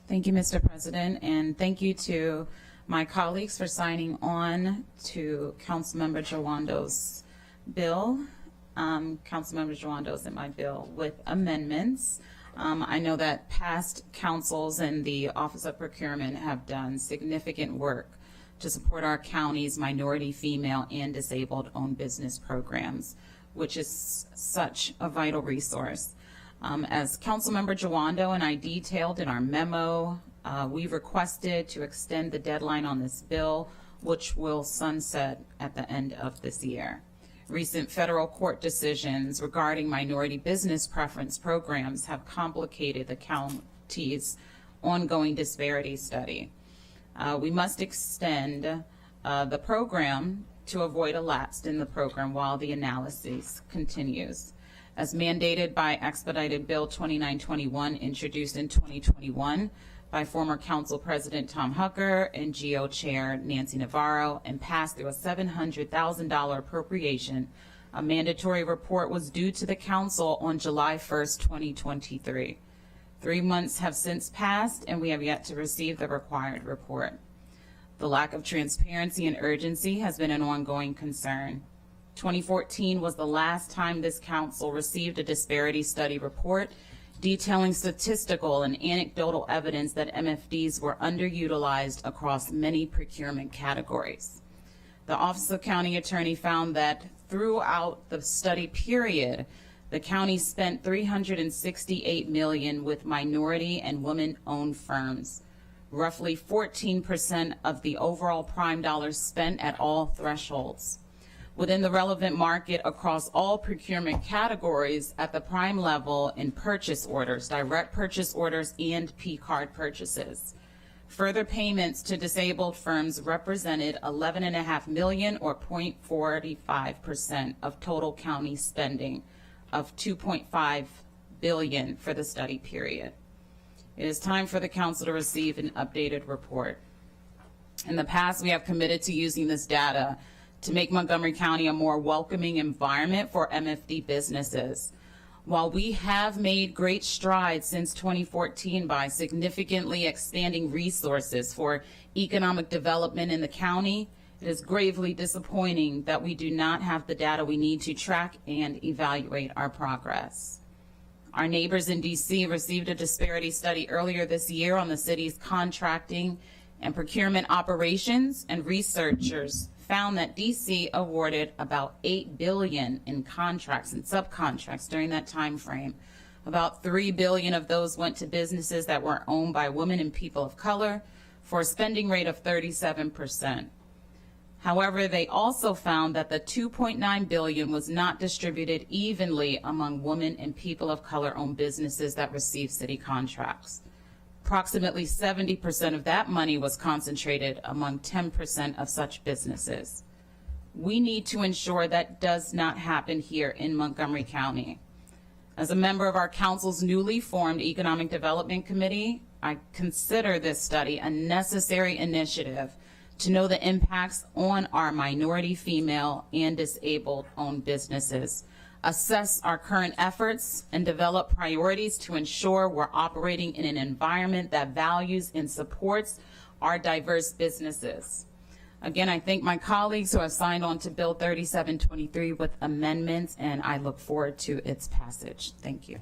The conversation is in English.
Thank you, Mr. President, and thank you to my colleagues for signing on to Councilmember Jawando's bill. Councilmember Jawando's in my bill with amendments. I know that past councils and the Office of Procurement have done significant work to support our county's minority, female, and disabled-owned business programs, which is such a vital resource. As Councilmember Jawando and I detailed in our memo, we requested to extend the deadline on this bill, which will sunset at the end of this year. Recent federal court decisions regarding minority business preference programs have complicated the county's ongoing disparity study. We must extend the program to avoid a lapse in the program while the analysis continues. As mandated by Expedited Bill 2921, introduced in 2021 by former Council President Tom Hucker and GO Chair Nancy Navarro, and passed through a $700,000 appropriation, a mandatory report was due to the Council on July 1st, 2023. 3 months have since passed, and we have yet to receive the required report. The lack of transparency and urgency has been an ongoing concern. 2014 was the last time this council received a disparity study report detailing statistical and anecdotal evidence that MFDs were underutilized across many procurement categories. The Office of County Attorney found that throughout the study period, the county spent $368 million with minority and women-owned firms, roughly 14% of the overall prime dollars spent at all thresholds. Within the relevant market across all procurement categories at the prime level in purchase orders, direct purchase orders, and P-card purchases. Further payments to disabled firms represented $11.5 million or 0.45% of total county spending of $2.5 billion for the study period. It is time for the council to receive an updated report. In the past, we have committed to using this data to make Montgomery County a more welcoming environment for MFD businesses. While we have made great strides since 2014 by significantly expanding resources for economic development in the county, it is gravely disappointing that we do not have the data we need to track and evaluate our progress. Our neighbors in DC received a disparity study earlier this year on the city's contracting and procurement operations, and researchers found that DC awarded about $8 billion in contracts and subcontracts during that time frame. About $3 billion of those went to businesses that were owned by women and people of color for a spending rate of 37%. However, they also found that the $2.9 billion was not distributed evenly among women and people of color owned businesses that received city contracts. Approximately 70% of that money was concentrated among 10% of such businesses. We need to ensure that does not happen here in Montgomery County. As a member of our council's newly formed Economic Development Committee, I consider this study a necessary initiative to know the impacts on our minority, female, and disabled-owned businesses, assess our current efforts, and develop priorities to ensure we're operating in an environment that values and supports our diverse businesses. Again, I thank my colleagues who have signed on to Bill 3723 with amendments, and I look forward to its passage. Thank you.